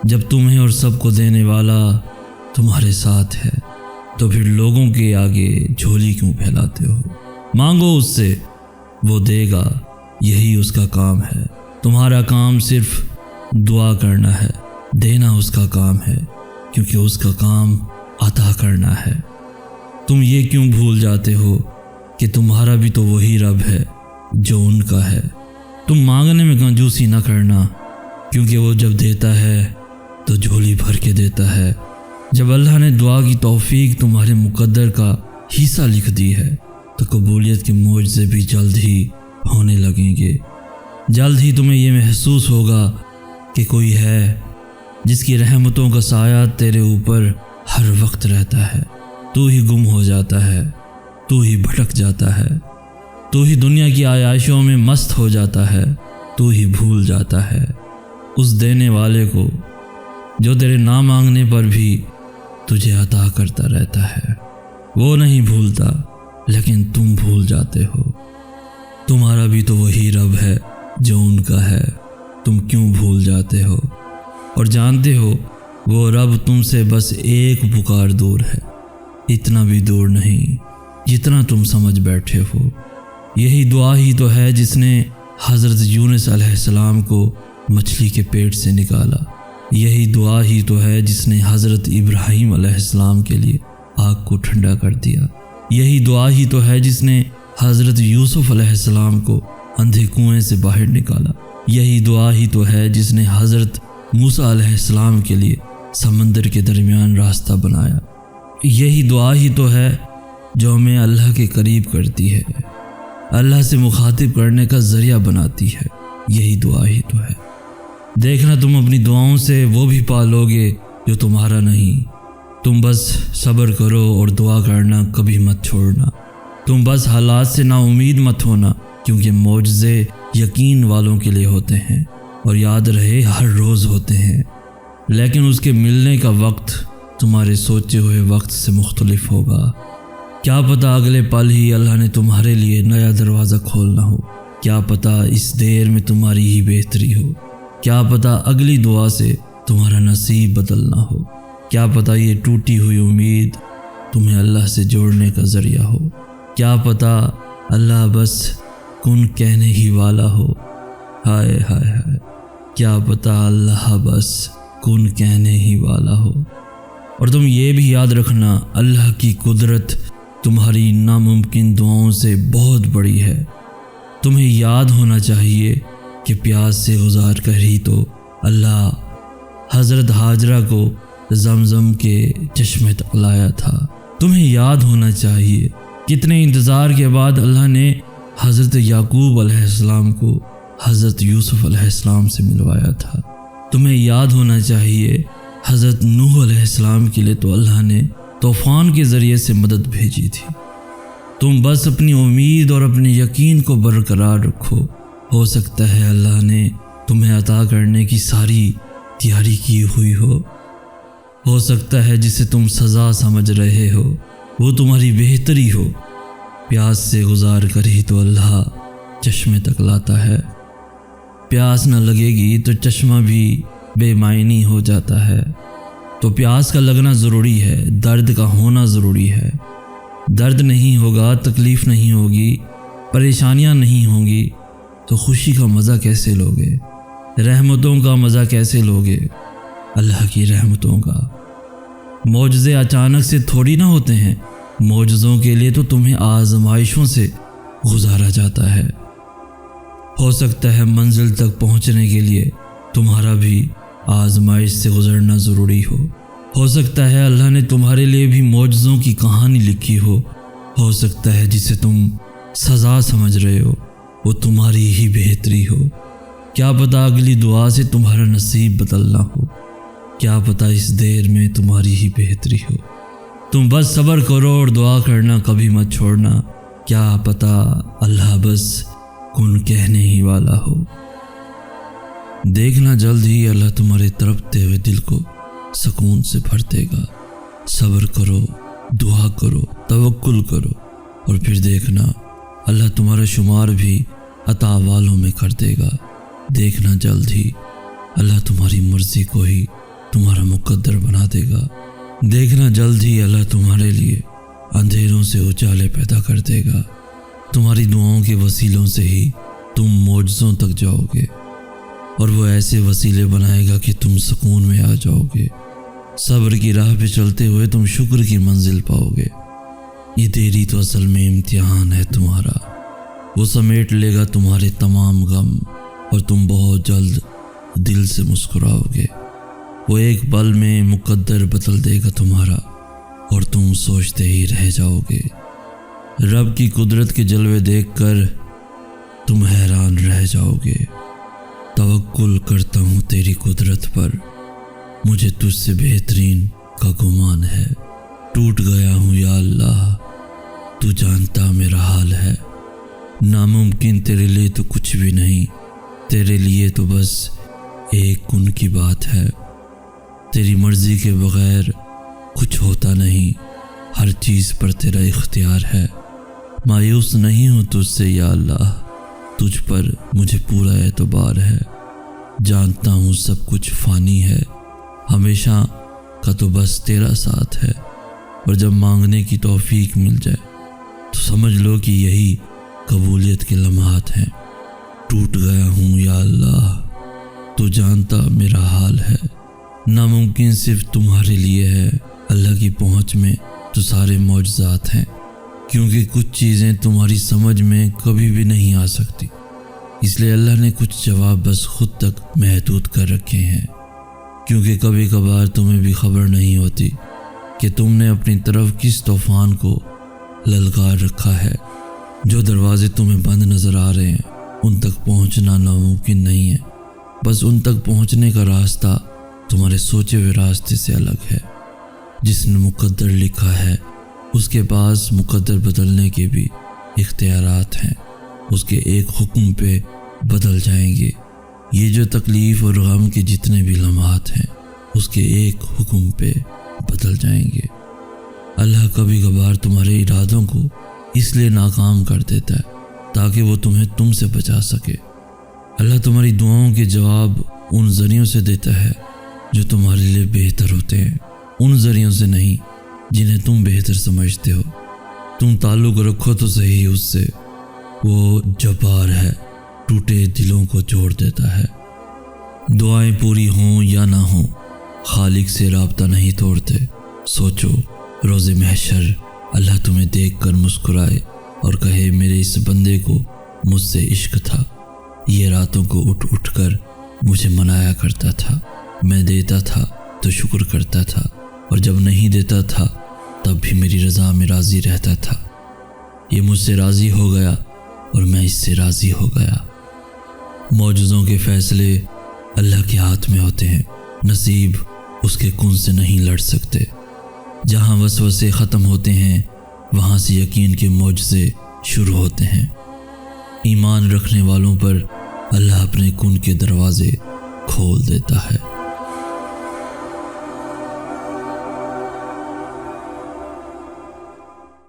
جب تمہیں اور سب کو دینے والا تمہارے ساتھ ہے تو پھر لوگوں کے آگے جھولی کیوں پھیلاتے ہو؟ مانگو اس سے، وہ دے گا، یہی اس کا کام ہے۔ تمہارا کام صرف دعا کرنا ہے، دینا اس کا کام ہے، کیونکہ اس کا کام عطا کرنا ہے۔ تم یہ کیوں بھول جاتے ہو کہ تمہارا بھی تو وہی رب ہے جو ان کا ہے۔ تم مانگنے میں کنجوسی نہ کرنا، کیونکہ وہ جب دیتا ہے تو جھولی بھر کے دیتا ہے۔ جب اللہ نے دعا کی توفیق تمہارے مقدر کا حصہ لکھ دی ہے تو قبولیت کے معجزے بھی جلد ہی ہونے لگیں گے۔ جلد ہی تمہیں یہ محسوس ہوگا کہ کوئی ہے جس کی رحمتوں کا سایہ تیرے اوپر ہر وقت رہتا ہے۔ تو ہی گم ہو جاتا ہے، تو ہی بھٹک جاتا ہے، تو ہی دنیا کی عیاشیوں میں مست ہو جاتا ہے، تو ہی بھول جاتا ہے اس دینے والے کو جو تیرے نہ مانگنے پر بھی تجھے عطا کرتا رہتا ہے۔ وہ نہیں بھولتا، لیکن تم بھول جاتے ہو۔ تمہارا بھی تو وہی رب ہے جو ان کا ہے، تم کیوں بھول جاتے ہو؟ اور جانتے ہو وہ رب تم سے بس ایک پکار دور ہے، اتنا بھی دور نہیں جتنا تم سمجھ بیٹھے ہو۔ یہی دعا ہی تو ہے جس نے حضرت یونس علیہ السلام کو مچھلی کے پیٹ سے نکالا۔ یہی دعا ہی تو ہے جس نے حضرت ابراہیم علیہ السلام کے لیے آگ کو ٹھنڈا کر دیا۔ یہی دعا ہی تو ہے جس نے حضرت یوسف علیہ السلام کو اندھے کنویں سے باہر نکالا۔ یہی دعا ہی تو ہے جس نے حضرت موسیٰ علیہ السلام کے لیے سمندر کے درمیان راستہ بنایا۔ یہی دعا ہی تو ہے جو ہمیں اللہ کے قریب کرتی ہے، اللہ سے مخاطب کرنے کا ذریعہ بناتی ہے۔ یہی دعا ہی تو ہے۔ دیکھنا تم اپنی دعاؤں سے وہ بھی پا لو گے جو تمہارا نہیں۔ تم بس صبر کرو اور دعا کرنا کبھی مت چھوڑنا۔ تم بس حالات سے نا امید مت ہونا، کیونکہ معجزے یقین والوں کے لیے ہوتے ہیں، اور یاد رہے ہر روز ہوتے ہیں، لیکن اس کے ملنے کا وقت تمہارے سوچے ہوئے وقت سے مختلف ہوگا۔ کیا پتہ اگلے پل ہی اللہ نے تمہارے لیے نیا دروازہ کھولنا ہو، کیا پتہ اس دیر میں تمہاری ہی بہتری ہو، کیا پتہ اگلی دعا سے تمہارا نصیب بدلنا ہو، کیا پتہ یہ ٹوٹی ہوئی امید تمہیں اللہ سے جوڑنے کا ذریعہ ہو، کیا پتہ اللہ بس کن کہنے ہی والا ہو۔ ہائے ہائے ہائے، کیا پتہ اللہ بس کن کہنے ہی والا ہو۔ اور تم یہ بھی یاد رکھنا، اللہ کی قدرت تمہاری ناممکن دعاؤں سے بہت بڑی ہے۔ تمہیں یاد ہونا چاہیے کہ پیاس سے گزار کر ہی تو اللہ حضرت ہاجرہ کو زمزم کے چشمے تک لایا تھا۔ تمہیں یاد ہونا چاہیے کتنے انتظار کے بعد اللہ نے حضرت یعقوب علیہ السلام کو حضرت یوسف علیہ السلام سے ملوایا تھا۔ تمہیں یاد ہونا چاہیے حضرت نوح علیہ السلام کے لیے تو اللہ نے طوفان کے ذریعے سے مدد بھیجی تھی۔ تم بس اپنی امید اور اپنے یقین کو برقرار رکھو، ہو سکتا ہے اللہ نے تمہیں عطا کرنے کی ساری تیاری کی ہوئی ہو سکتا ہے جسے تم سزا سمجھ رہے ہو وہ تمہاری بہتری ہو۔ پیاس سے گزار کر ہی تو اللہ چشمے تک لاتا ہے۔ پیاس نہ لگے گی تو چشمہ بھی بے معنی ہو جاتا ہے۔ تو پیاس کا لگنا ضروری ہے، درد کا ہونا ضروری ہے۔ درد نہیں ہوگا، تکلیف نہیں ہوگی، پریشانیاں نہیں ہوں گی تو خوشی کا مزہ کیسے لوگے؟ رحمتوں کا مزہ کیسے لوگے؟ اللہ کی رحمتوں کا۔ معجزے اچانک سے تھوڑی نہ ہوتے ہیں، معجزوں کے لیے تو تمہیں آزمائشوں سے گزارا جاتا ہے۔ ہو سکتا ہے منزل تک پہنچنے کے لیے تمہارا بھی آزمائش سے گزرنا ضروری ہو سکتا ہے اللہ نے تمہارے لیے بھی معجزوں کی کہانی لکھی ہو سکتا ہے جسے تم سزا سمجھ رہے ہو وہ تمہاری ہی بہتری ہو۔ کیا پتہ اگلی دعا سے تمہارا نصیب بدلنا ہو، کیا پتہ اس دیر میں تمہاری ہی بہتری ہو۔ تم بس صبر کرو اور دعا کرنا کبھی مت چھوڑنا، کیا پتہ اللہ بس کن کہنے ہی والا ہو۔ دیکھنا جلد ہی اللہ تمہارے تڑپتے ہوئے دل کو سکون سے بھر دے گا۔ صبر کرو، دعا کرو، توکل کرو، اور پھر دیکھنا اللہ تمہارا شمار بھی عطا والوں میں کر دے گا۔ دیکھنا جلد ہی اللہ تمہاری مرضی کو ہی تمہارا مقدر بنا دے گا۔ دیکھنا جلد ہی اللہ تمہارے لیے اندھیروں سے اجالے پیدا کر دے گا۔ تمہاری دعاؤں کے وسیلوں سے ہی تم معجزوں تک جاؤ گے، اور وہ ایسے وسیلے بنائے گا کہ تم سکون میں آ جاؤ گے۔ صبر کی راہ پہ چلتے ہوئے تم شکر کی منزل پاؤ گے۔ یہ دیری تو اصل میں امتحان ہے تمہارا۔ وہ سمیٹ لے گا تمہارے تمام غم، اور تم بہت جلد دل سے مسکراؤ گے۔ وہ ایک پل میں مقدر بدل دے گا تمہارا، اور تم سوچتے ہی رہ جاؤ گے۔ رب کی قدرت کے جلوے دیکھ کر تم حیران رہ جاؤ گے۔ توکل کرتا ہوں تیری قدرت پر، مجھے تجھ سے بہترین کا گمان ہے۔ ٹوٹ گیا ہوں یا اللہ، تو جانتا میرا حال ہے۔ ناممکن تیرے لیے تو کچھ بھی نہیں، تیرے لیے تو بس ایک کن کی بات ہے۔ تیری مرضی کے بغیر کچھ ہوتا نہیں، ہر چیز پر تیرا اختیار ہے۔ مایوس نہیں ہوں تجھ سے یا اللہ، تجھ پر مجھے پورا اعتبار ہے۔ جانتا ہوں سب کچھ فانی ہے، ہمیشہ کا تو بس تیرا ساتھ ہے۔ اور جب مانگنے کی توفیق مل جائے تو سمجھ لو کہ یہی قبولیت کے لمحات ہیں۔ ٹوٹ گیا ہوں یا اللہ، تو جانتا میرا حال ہے۔ ناممکن صرف تمہارے لیے ہے، اللہ کی پہنچ میں تو سارے معجزات ہیں، کیونکہ کچھ چیزیں تمہاری سمجھ میں کبھی بھی نہیں آ سکتی، اس لیے اللہ نے کچھ جواب بس خود تک محدود کر رکھے ہیں، کیونکہ کبھی کبھار تمہیں بھی خبر نہیں ہوتی کہ تم نے اپنی طرف کس طوفان کو للکار رکھا ہے۔ جو دروازے تمہیں بند نظر آ رہے ہیں ان تک پہنچنا ناممکن نہیں ہے، بس ان تک پہنچنے کا راستہ تمہارے سوچے ہوئے راستے سے الگ ہے۔ جس نے مقدر لکھا ہے اس کے پاس مقدر بدلنے کے بھی اختیارات ہیں، اس کے ایک حکم پہ بدل جائیں گے۔ یہ جو تکلیف اور غم کے جتنے بھی لمحات ہیں اس کے ایک حکم پہ بدل جائیں گے۔ اللہ کبھی کبھار تمہارے ارادوں کو اس لیے ناکام کر دیتا ہے تاکہ وہ تمہیں تم سے بچا سکے۔ اللہ تمہاری دعاؤں کے جواب ان ذریعوں سے دیتا ہے جو تمہارے لیے بہتر ہوتے ہیں، ان ذریعوں سے نہیں جنہیں تم بہتر سمجھتے ہو۔ تم تعلق رکھو تو صحیح اس سے، وہ جبار ہے، ٹوٹے دلوں کو جوڑ دیتا ہے۔ دعائیں پوری ہوں یا نہ ہوں، خالق سے رابطہ نہیں توڑتے۔ سوچو روز محشر اللہ تمہیں دیکھ کر مسکرائے اور کہے میرے اس بندے کو مجھ سے عشق تھا، یہ راتوں کو اٹھ اٹھ کر مجھے منایا کرتا تھا، میں دیتا تھا تو شکر کرتا تھا، اور جب نہیں دیتا تھا تب بھی میری رضا میں راضی رہتا تھا۔ یہ مجھ سے راضی ہو گیا اور میں اس سے راضی ہو گیا۔ معجزوں کے فیصلے اللہ کے ہاتھ میں ہوتے ہیں، نصیب اس کے کن سے نہیں لڑ سکتے۔ جہاں وسوسے ختم ہوتے ہیں وہاں سے یقین کے معجزے شروع ہوتے ہیں۔ ایمان رکھنے والوں پر اللہ اپنے کن کے دروازے کھول دیتا ہے۔